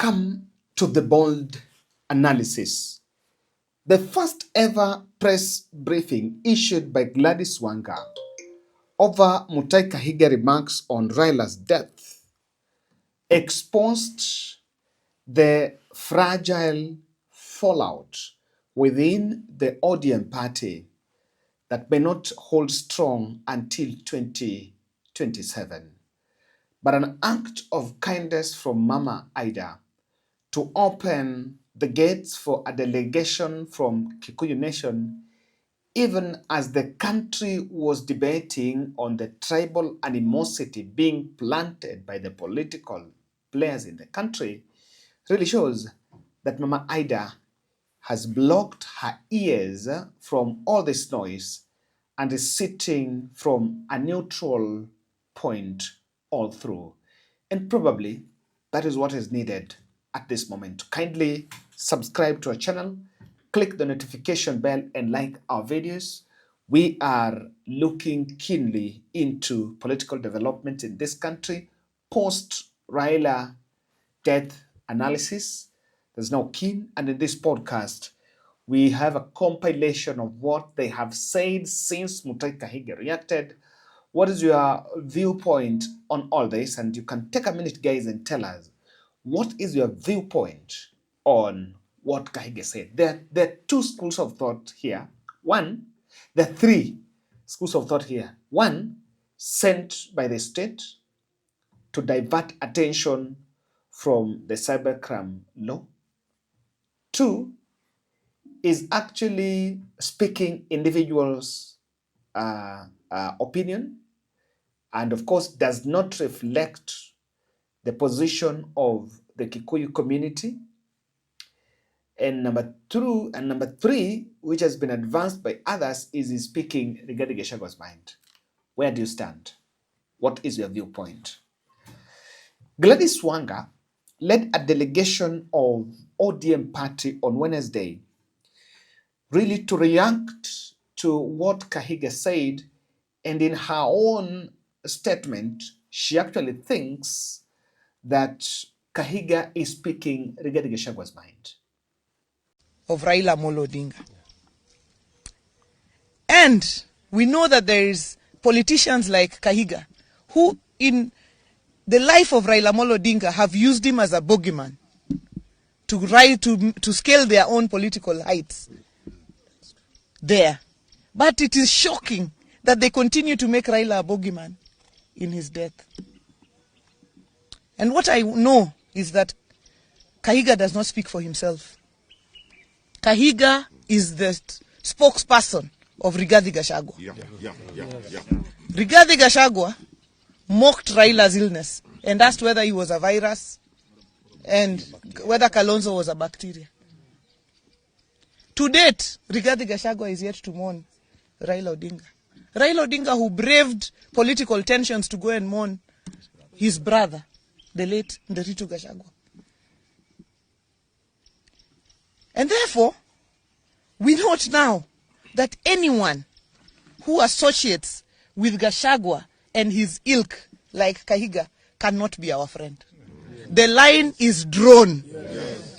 Welcome to the Bold Analysis, the first ever press briefing issued by Gladys Wanga over Mutahi Kahiga remarks on Raila's death exposed the fragile fallout within the ODM party that may not hold strong until 2027. But an act of kindness from Mama Ida to open the gates for a delegation from Kikuyu Nation, even as the country was debating on the tribal animosity being planted by the political players in the country, really shows that Mama Ida has blocked her ears from all this noise and is sitting from a neutral point all through. And probably that is what is needed at this moment. Kindly subscribe to our channel, click the notification bell, and like our videos. We are looking keenly into political development in this country post Raila death analysis. There's no keen, and in this podcast, we have a compilation of what they have said since Mutahi Kahiga reacted. What is your viewpoint on all this? And you can take a minute, guys, and tell us, what is your viewpoint on what Kahiga said? There are two schools of thought here. There are three schools of thought here. One, sent by the state to divert attention from the cybercrime law. Two, is actually speaking individuals' opinion, and of course does not reflect the position of the Kikuyu community. And number three, which has been advanced by others, is speaking regarding Gachagwa's mind. Where do you stand? What is your viewpoint? Gladys Wanga led a delegation of ODM party on Wednesday really to react to what Kahiga said, and in her own statement, she actually thinks that Kahiga is speaking regarding Gachagwa's mind. Of Raila Odinga. And we know that there is politicians like Kahiga who in the life of Raila Odinga have used him as a bogeyman to scale their own political heights there. But it is shocking that they continue to make Raila a bogeyman in his death. And what I know is that Kahiga does not speak for himself. Kahiga is the spokesperson of Rigathi Gachagua. Rigathi Gachagua mocked Raila's illness and asked whether he was a virus and whether Kalonzo was a bacteria. To date, Rigathi Gachagua is yet to mourn Raila Odinga. Raila Odinga, who braved political tensions to go and mourn his brother, the late Nderitu Gachagua. And therefore, we note now that anyone who associates with Gachagua and his ilk, like Kahiga, cannot be our friend. The line is drawn.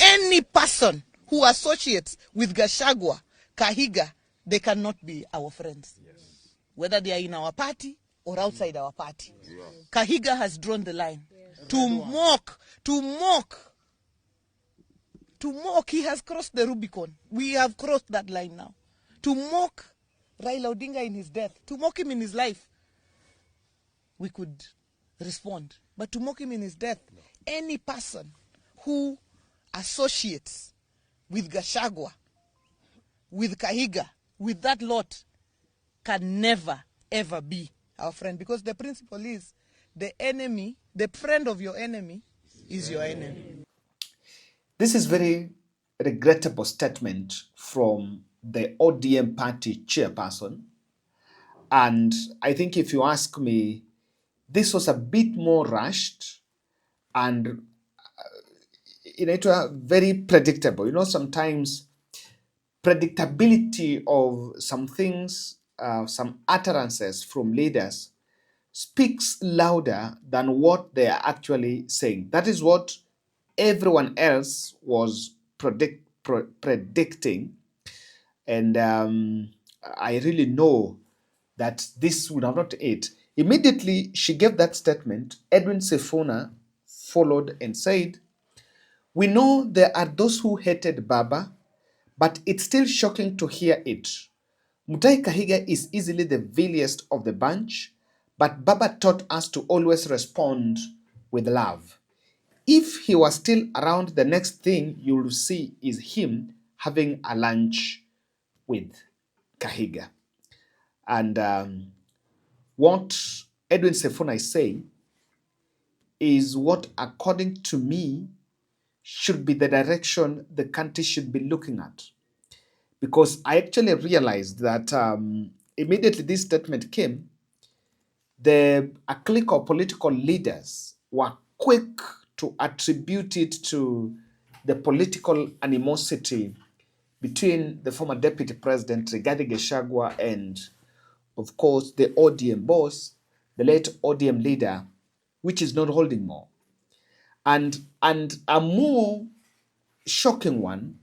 Any person who associates with Gachagua, Kahiga, they cannot be our friends. Whether they are in our party or outside our party. Kahiga has drawn the line. To mock, he has crossed the Rubicon. We have crossed that line now. To mock Raila Odinga in his death, to mock him in his life, we could respond. But to mock him in his death, any person who associates with Gachagua, with Kahiga, with that lot, can never, ever be our friend. Because the principle is, the friend of your enemy is your enemy. This is very regrettable statement from the ODM party chairperson. And I think if you ask me, this was a bit more rushed and it was very predictable. Sometimes predictability of some things, some utterances from leaders speaks louder than what they are actually saying. That is what everyone else was predicting, and I really know that this would have not it. Immediately she gave that statement, Edwin Sifuna followed and said, "We know there are those who hated Baba, but it's still shocking to hear it. Mutahi Kahiga is easily the vilest of the bunch, but Baba taught us to always respond with love. If he was still around, the next thing you'll see is him having a lunch with Kahiga." And what Edwin Sifuna is saying is what, according to me, should be the direction the country should be looking at. Because I actually realized that immediately this statement came, a clique of political leaders were quick to attribute it to the political animosity between the former deputy president Rigathi Gachagua and, of course, the ODM boss, the late ODM leader, which is not holding more. And a more shocking one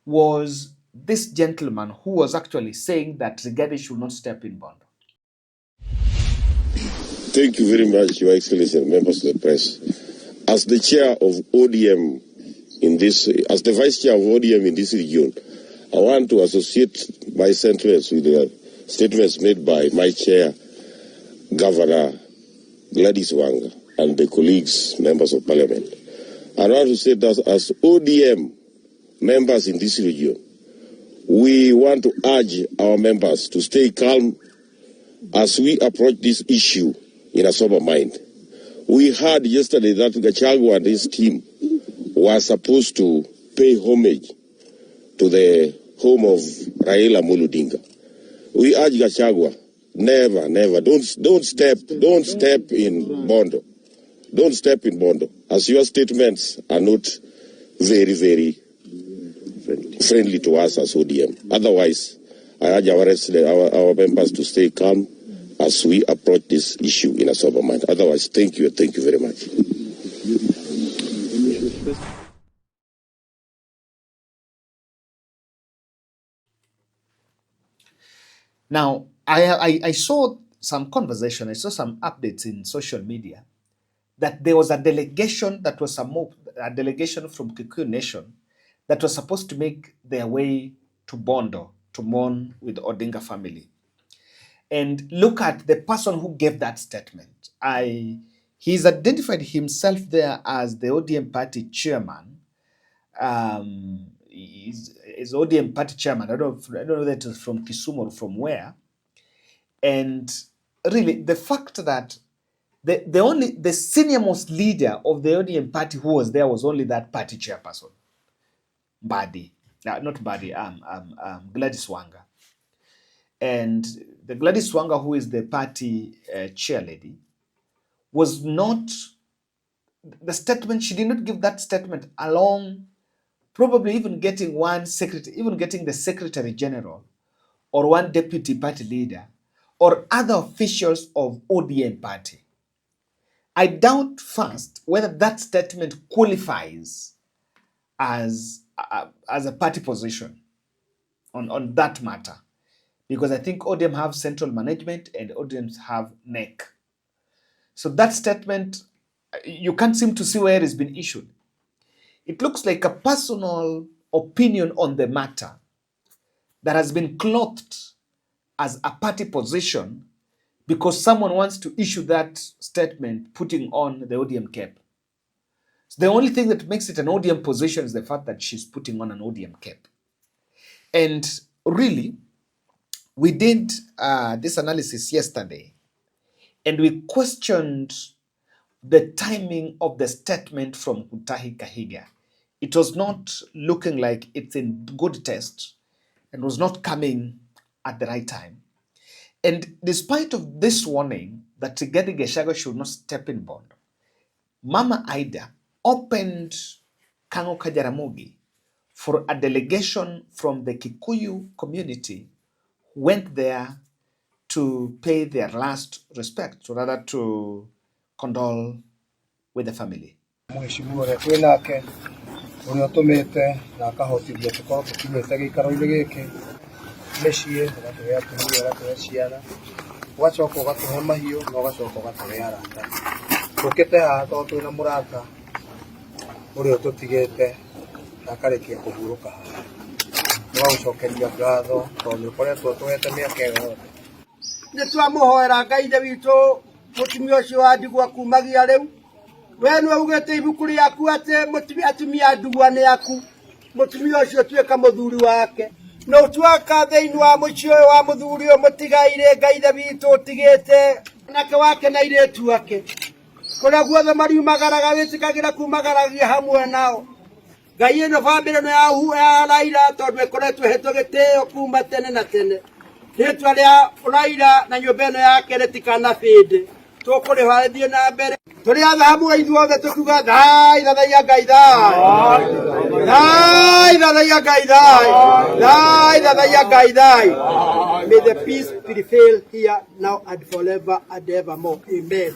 was this gentleman who was actually saying that Rigathi should not step in Bondo. Thank you very much, Your Excellency and members of the press. As the chair of ODM as the vice chair of ODM in this region, I want to associate my sentiments with the statements made by my chair, Governor Gladys Wanga, and the colleagues, members of parliament. I want to say that as ODM members in this region, we want to urge our members to stay calm as we approach this issue in a sober mind. We heard yesterday that Gachagua and his team were supposed to pay homage to the home of Raila Odinga. We urge Gachagua, never, don't step in Bondo. Don't step in Bondo, as your statements are not very, very friendly to us as ODM. Otherwise, I urge our members to stay calm as we approach this issue in a sober mind. Otherwise, thank you very much. Now, I saw some conversation, I saw some updates in social media that there was a delegation that was a delegation from Kikuyu Nation that was supposed to make their way to Bondo to mourn with the Odinga family. And look at the person who gave that statement. He's identified himself there as the ODM party chairman. He's ODM party chairman. I don't know that it's from Kisumu or from where. And really, the fact that the senior most leader of the ODM party who was there was only that party chairperson, Gladys Wanga. And the Gladys Wanga, who is the party chair lady, was not the statement. She did not give that statement along, probably even getting the secretary general or one deputy party leader or other officials of ODM party. I doubt first whether that statement qualifies as a party position on that matter, because I think ODM have central management and ODM have NEC. So that statement, you can't seem to see where it's been issued. It looks like a personal opinion on the matter that has been clothed as a party position because someone wants to issue that statement putting on the ODM cap. So the only thing that makes it an ODM position is the fact that she's putting on an ODM cap. And really, we did this analysis yesterday, and we questioned the timing of the statement from Mutahi Kahiga. It was not looking like it's in good taste and was not coming at the right time. And despite of this warning that Rigathi Gachagua should not step in Bondo, Mama Ida opened Kango Kajaramogi for a delegation from the Kikuyu community who went there to pay their last respect, or rather to condole with the family. Mheshimiwa Recieves nake uria utumite na akahotithia tukorwo tukinyite gikaro-ini giki micii ugatuhe atumia ugatuhe ciana ugacoka ugatuhe mahiu na ugacoka ugatuhe arata tukite haha tondu twina murata uria ututigite na akarikia kuhuruka haha turagucokeria ngatho tondu ukoretwo tuhete miaka iyo yothe nitwamuhoera Ngai ithe witu mutumia ucio wa ndigwa kumagia riu we niwe ugite ibuku riaku ati atumia ndigwa ni aku mutumia ucio tuika muthuri wake no twaka thiini wa mucio wa muthuri uyu mutigaire Ngai ithe witu utigite nake wake na iretu ake kuria guothe mariumagaraga witikagira kumagaragia hamwe nao Ngai ino family no ya Raila tondu ikoretwo hetwo gitio kuma tene na tene ritwa ria Raila na nyumba ino yake ritikana fade tukurihwarithie na mbere turi atha hamwe ithuothe tukiuga thai thathaia Ngai thai thai thathaia Ngai thai thai thathaia Ngai thai. May the peace prevail here now and forever and evermore. Amen.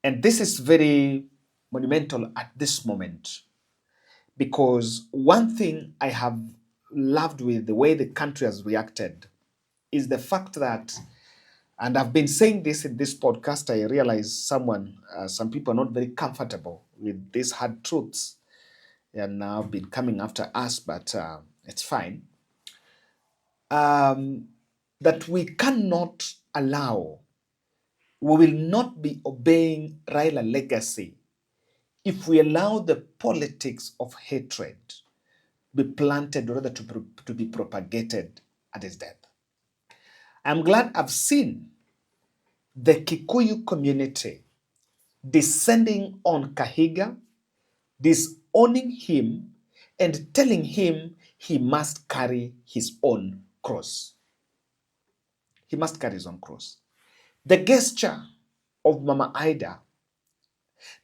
And this is very monumental at this moment, because one thing I have loved with the way the country has reacted is the fact that, and I've been saying this in this podcast, I realize some people are not very comfortable with these hard truths and now been coming after us, but it's fine. That we cannot allow, we will not be obeying Raila legacy if we allow the politics of hatred be planted, or rather to be propagated at his death. I'm glad I've seen the Kikuyu community descending on Kahiga, disowning him, and telling him he must carry his own cross. He must carry his own cross. The gesture of Mama Ida,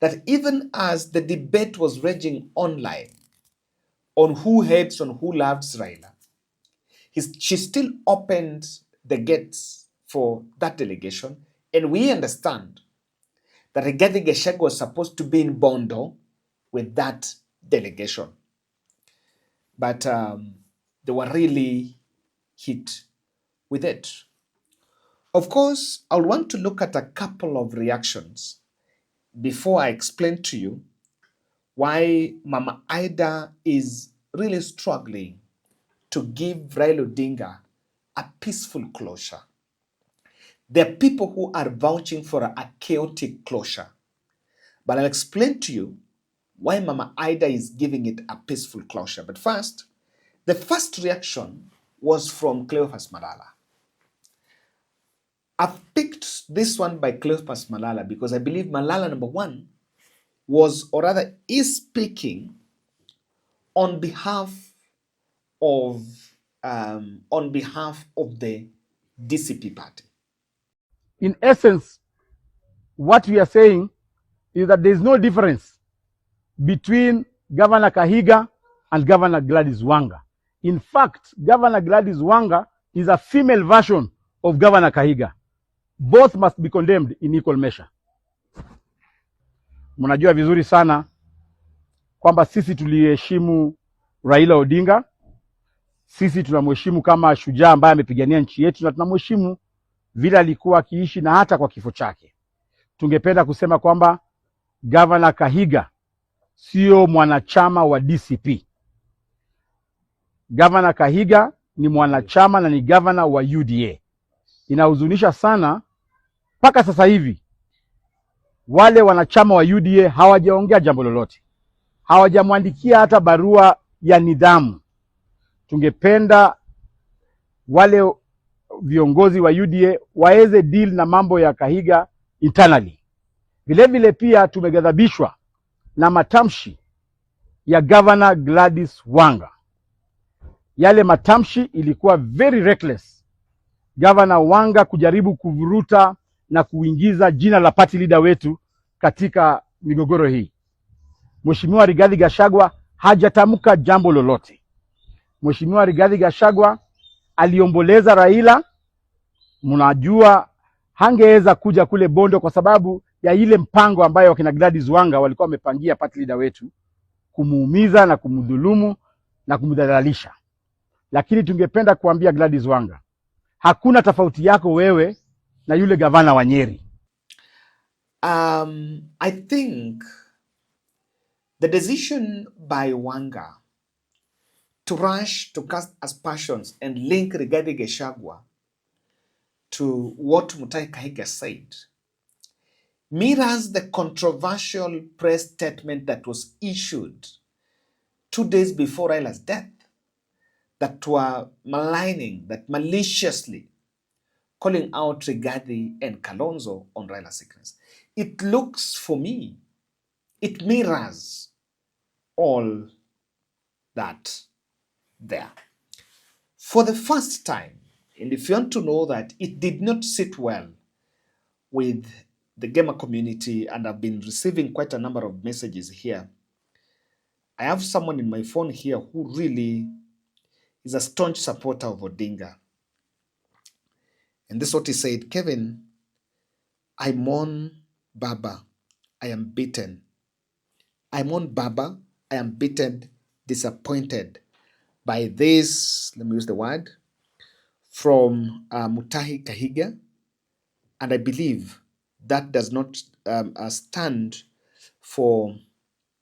that even as the debate was raging online on who hates, on who loves Raila, she still opened the gates for that delegation. And we understand that Rigathi Gachagua was supposed to be in Bondo with that delegation. But they were really hit with it. Of course, I want to look at a couple of reactions before I explain to you why Mama Ida is really struggling to give Raila Odinga a peaceful closure. There are people who are vouching for a chaotic closure. But I'll explain to you why Mama Ida is giving it a peaceful closure. But first, the first reaction was from Cleophas Malala. I've picked this one by Cleophas Malala because I believe Malala, number one, was, or rather is, speaking on behalf of the DCP party. In essence, what we are saying is that there is no difference between Governor Kahiga and Governor Gladys Wanga. In fact, Governor Gladys Wanga is a female version of Governor Kahiga. Both must be condemned in equal measure. Mnajua vizuri sana kwamba sisi tuliheshimu Raila Odinga. Sisi tunamheshimu kama shujaa ambaye amepigania nchi yetu, na tunamheshimu vile alikuwa akiishi na hata kwa kifo chake. Tungependa kusema kwamba Governor Kahiga sio mwanachama wa DCP. Governor Kahiga ni mwanachama na ni governor wa UDA. Inahuzunisha sana mpaka sasa hivi wale wanachama wa UDA hawajaongea jambo lolote. Hawajamwandikia hata barua ya nidhamu. Tungependa wale viongozi wa UDA waweze deal na mambo ya Kahiga internally. Vile vile pia tumeghadhabishwa na matamshi ya Governor Gladys Wanga. Yale matamshi ilikuwa very reckless. Governor Wanga kujaribu kuvuruta na kuingiza jina la party leader wetu katika migogoro hii. Mheshimiwa Rigathi Gachagua hajatamka jambo lolote. Mheshimiwa Rigathi Gachagua aliomboleza Raila. Mnajua hangeweza kuja kule Bondo kwa sababu ya ile mpango ambayo wakina Gladys Wanga walikuwa wamepangia party leader wetu kumuumiza na kumdhulumu na kumdhalalisha. Lakini tungependa kuambia Gladys Wanga, hakuna tofauti yako wewe na yule gavana wa Nyeri. I think the decision by Wanga to rush to cast aspersions and link Rigathi Gachagua to what Mutahi Kahiga said mirrors the controversial press statement that was issued 2 days before Raila's death that were maligning, that maliciously calling out Rigathi and Kalonzo on Raila's sickness. It looks, for me, it mirrors all that there. For the first time, and if you want to know that it did not sit well with the gamer community, and I've been receiving quite a number of messages here. I have someone in my phone here who really is a staunch supporter of Odinga. And this is what he said: Kevin, I mourn Baba, I am beaten. I mourn Baba, I am beaten, disappointed by this, let me use the word, from Mutahi Kahiga. And I believe that does not stand for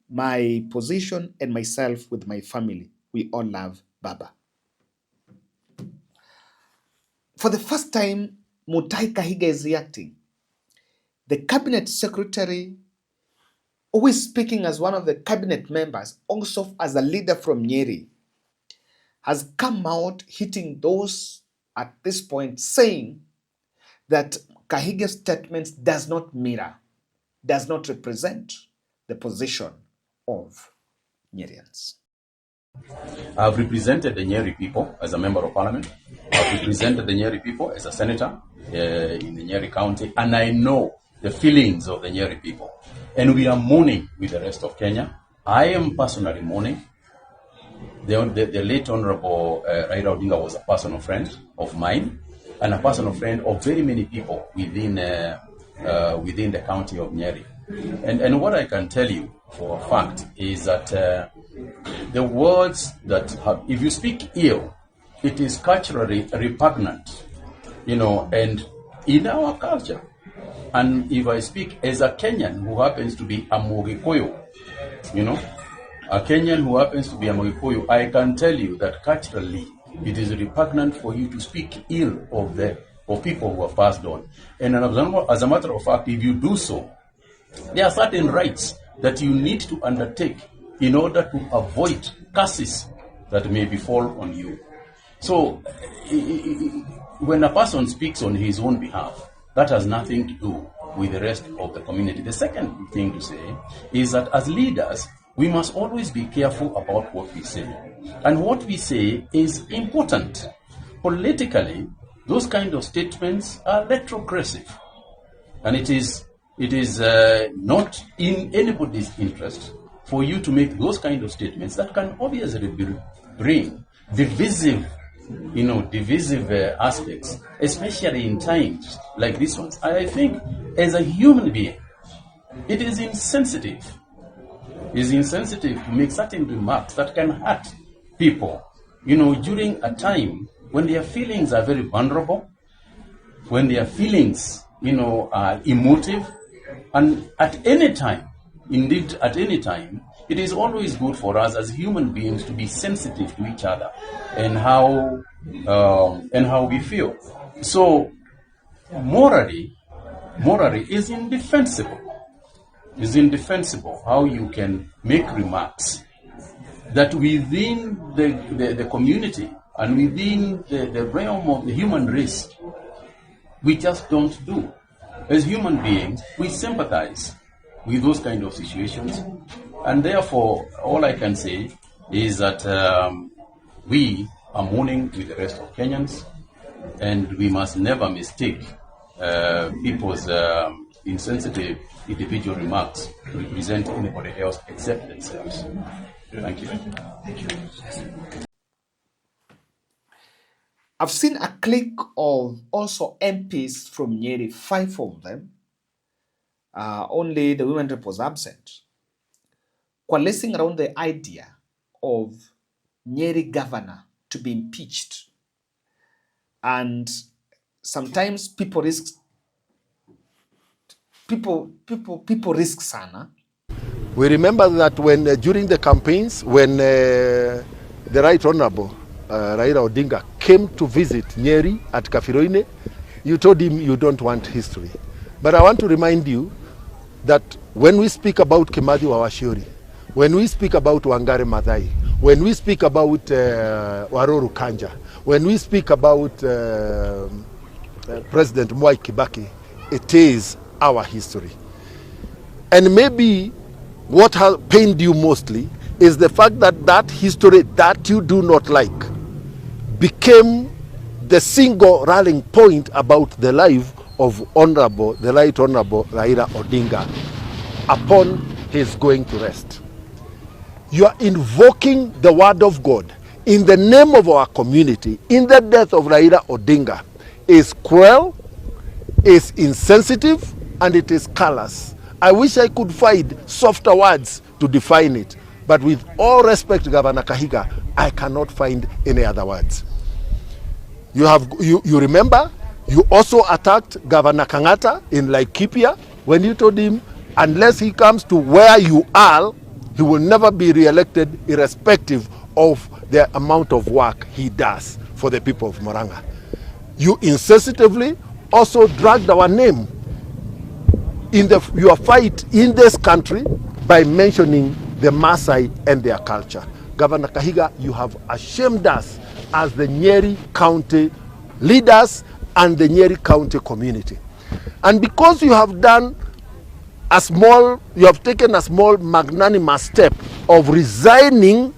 my position and myself with my family. We all love Baba. For the first time, Mutahi Kahiga is reacting. The cabinet secretary, always speaking as one of the cabinet members, also as a leader from Nyeri, has come out hitting those at this point, saying that Kahiga's statements does not mirror, does not represent the position of Nyerians. I've represented the Nyeri people as a member of parliament. I've represented the Nyeri people as a senator in the Nyeri county, and I know the feelings of the Nyeri people. And we are mourning with the rest of Kenya. I am personally mourning. The late Honorable Raila Odinga was a personal friend of mine and a personal friend of very many people within the county of Nyeri. And what I can tell you for a fact is that the words that have, if you speak ill, it is culturally repugnant, and in our culture. And if I speak as a Kenyan who happens to be a Mogikoyo, a Kenyan who happens to be a Mogikoyo, I can tell you that culturally it is repugnant for you to speak ill of people who have passed on. And as a matter of fact, if you do so, there are certain rights that you need to undertake in order to avoid curses that may befall on you. So, when a person speaks on his own behalf, that has nothing to do with the rest of the community. The second thing to say is that as leaders, we must always be careful about what we say. And what we say is important. Politically, those kind of statements are retrogressive. And it is not in anybody's interest for you to make those kind of statements that can obviously bring divisive aspects, especially in times like this one. I think as a human being, it is insensitive. It is insensitive to make certain remarks that can hurt people, during a time when their feelings are very vulnerable, when their feelings, are emotive, and at any time, indeed at any time, it is always good for us as human beings to be sensitive to each other and how we feel. So morally is indefensible. It's indefensible how you can make remarks that within the community and within the realm of the human race, we just don't do. As human beings, we sympathize with those kind of situations. And therefore, all I can say is that we are mourning with the rest of Kenyans, and we must never mistake people's insensitive individual remarks to represent anybody else except themselves. Thank you. Thank you. I've seen a clique of also MPs from Nyeri, 5 of them, only the women rep was absent, coalescing around the idea of Nyeri governor to be impeached. And sometimes people risk sana. We remember that when during the campaigns, when the Right Honorable Raila Odinga came to visit Nyeri at Kafiroine, you told him you don't want history. But I want to remind you that when we speak about Kimathi Wawashuri, when we speak about Wangare Maathai, when we speak about Waruru Kanja, when we speak about President Mwai Kibaki, it is our history. And maybe what has pained you mostly is the fact that that history that you do not like became the single rallying point about the life of the Right Honorable Raila Odinga upon his going to rest. You are invoking the word of God in the name of our community in the death of Raila Odinga is cruel, is insensitive, and it is callous. I wish I could find softer words to define it, but with all respect, Governor Kahiga, I cannot find any other words. You remember, you also attacked Governor Kangata in Laikipia when you told him, unless he comes to where you are, he will never be re-elected irrespective of the amount of work he does for the people of Murang'a. You insensitively also dragged our name in your fight in this country by mentioning the Maasai and their culture. Governor Kahiga, you have ashamed us as the Nyeri County leaders and the Nyeri County community. And because you have taken a small magnanimous step of resigning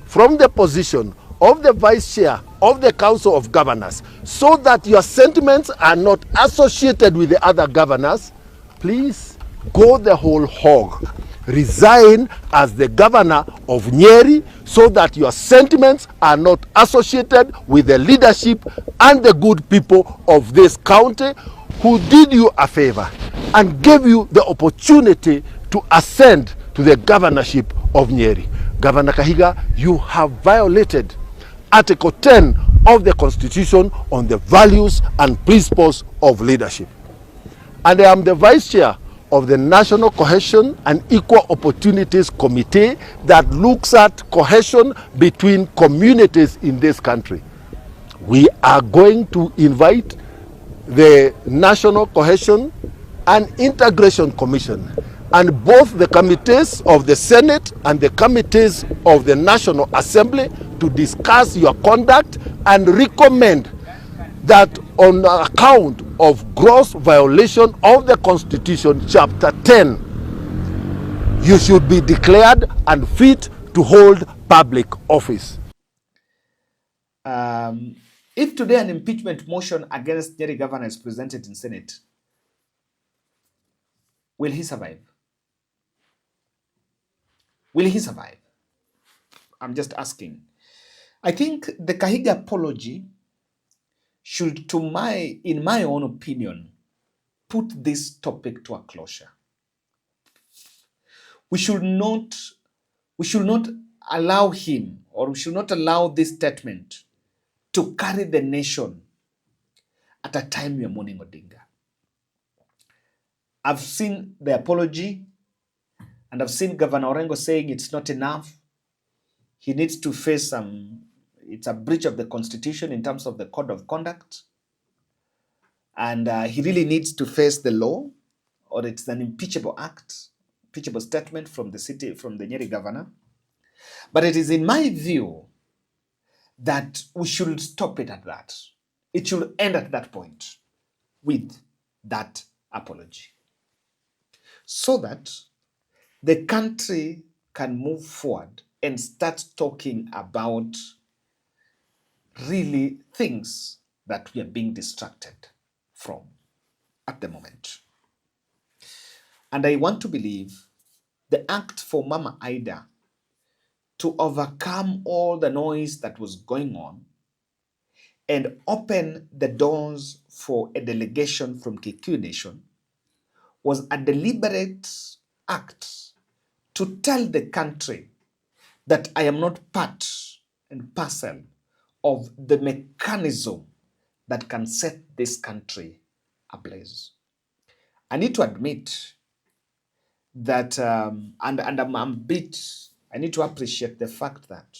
from the position of the vice chair of the Council of Governors so that your sentiments are not associated with the other governors, please go the whole hog. Resign as the governor of Nyeri so that your sentiments are not associated with the leadership and the good people of this county who did you a favor and gave you the opportunity to ascend to the governorship of Nyeri. Governor Kahiga, you have violated Article 10 of the Constitution on the values and principles of leadership. And I am the vice chair of the National Cohesion and Equal Opportunities Committee that looks at cohesion between communities in this country. We are going to invite the National Cohesion and Integration Commission and both the committees of the Senate and the committees of the National Assembly to discuss your conduct and recommend that on account of gross violation of the Constitution, Chapter 10, you should be declared unfit to hold public office. If today an impeachment motion against Nyeri governor is presented in Senate, will he survive? Will he survive? I'm just asking. I think the Kahiga apology should, in my own opinion, put this topic to a closure. We should not allow him, or we should not allow this statement to carry the nation at a time we are mourning Odinga. I've seen the apology, and I've seen Governor Orengo saying it's not enough. He needs to face it's a breach of the Constitution in terms of the code of conduct. And he really needs to face the law, or it's an impeachable statement from the Nyeri governor. But it is in my view that we should stop it at that. It should end at that point with that apology, so that the country can move forward and start talking about really things that we are being distracted from at the moment. And I want to believe the act for Mama Ida to overcome all the noise that was going on and open the doors for a delegation from Kikuyu Nation was a deliberate act to tell the country that I am not part and parcel of the mechanism that can set this country ablaze. I need to admit that, and I need to appreciate the fact that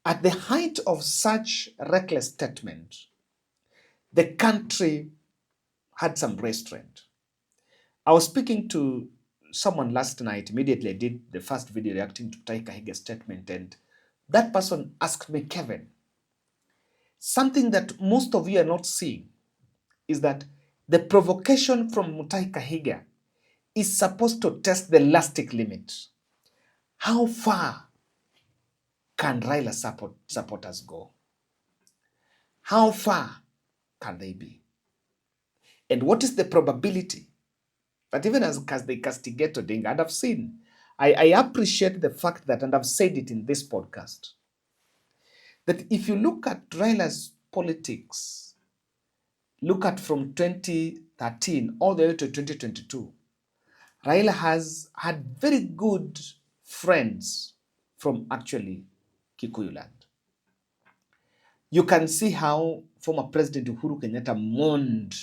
at the height of such reckless statement, the country had some restraint. I was speaking to someone last night. Immediately I did the first video reacting to Kahiga's statement, and that person asked me, Kevin, something that most of you are not seeing is that the provocation from Kahiga is supposed to test the elastic limit. How far can Raila supporters go? How far can they be? And what is the probability that even as they castigate Odinga, and I've seen, I appreciate the fact that, and I've said it in this podcast, that if you look at Raila's politics, look at from 2013 all the way to 2022, Raila has had very good friends from actually Kikuyu land. You can see how former President Uhuru Kenyatta mourned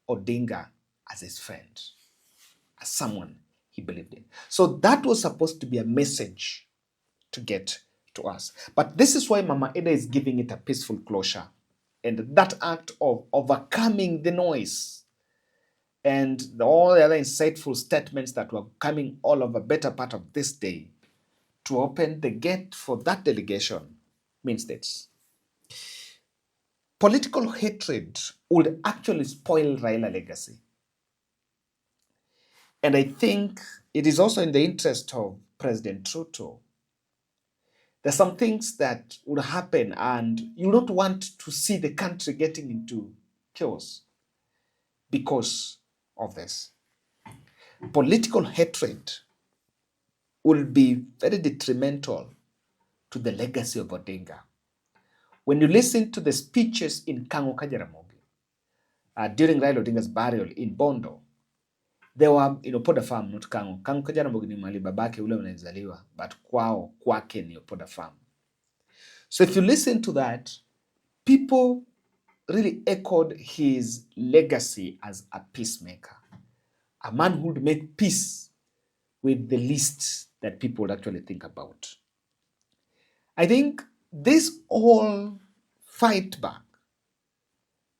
Odinga as his friend, as someone he believed in. So that was supposed to be a message to get to us. But this is why Mama Eda is giving it a peaceful closure. And that act of overcoming the noise and all the other insightful statements that were coming all over better part of this day to open the gate for that delegation means this. Political hatred would actually spoil Raila legacy. And I think it is also in the interest of President Ruto. There's some things that would happen and you don't want to see the country getting into chaos because of this. Political hatred will be very detrimental to the legacy of Odinga. When you listen to the speeches in Kango Kajaramogi during Raila Odinga's burial in Bondo, they were in Opoda Farm, not Kango. Kango Kajaramogi ni mahali babake ule unazaliwa, but kwake ni Opoda Farm. So if you listen to that, people really echoed his legacy as a peacemaker, a man who would make peace with the least that people would actually think about. I think this whole fight back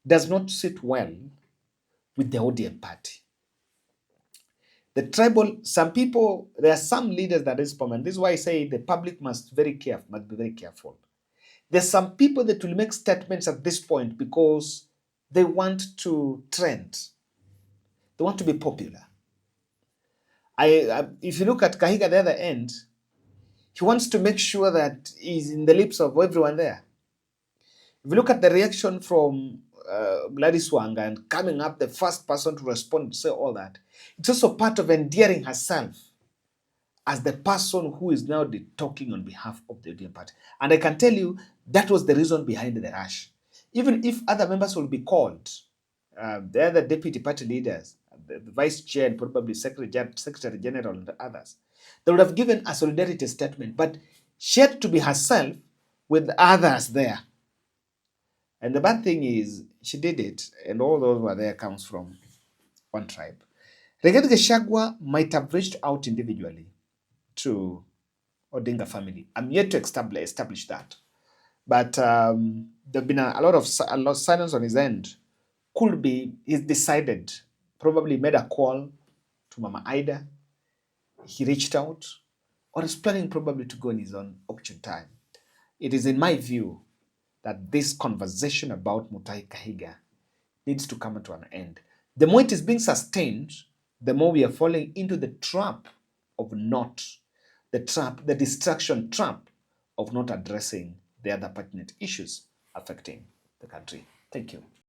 does not sit well with the ODM party. The tribal, some people, there are some leaders that respond, and this is why I say the public must be very careful. There's some people that will make statements at this point because they want to trend. They want to be popular. If you look at Kahiga at the other end, he wants to make sure that he's in the lips of everyone there. If you look at the reaction from Gladys Wanga and coming up, the first person to respond to say all that, it's also part of endearing herself as the person who is now talking on behalf of the ODM party. And I can tell you that was the reason behind the rush. Even if other members will be called, the other deputy party leaders, the vice chair and probably secretary general and the others, they would have given a solidarity statement, but she had to be herself with others there. And the bad thing is, she did it, and all those who are there comes from one tribe. Rigathi Gachagua might have reached out individually to Odinga family. I'm yet to establish that. But there's been a lot of silence on his end. Could be he's decided, probably made a call to Mama Ida. He reached out, or is planning probably to go in his own option time. It is in my view that this conversation about Mutahi Kahiga needs to come to an end. The more it is being sustained, the more we are falling into the trap of the distraction trap of not addressing the other pertinent issues affecting the country. Thank you.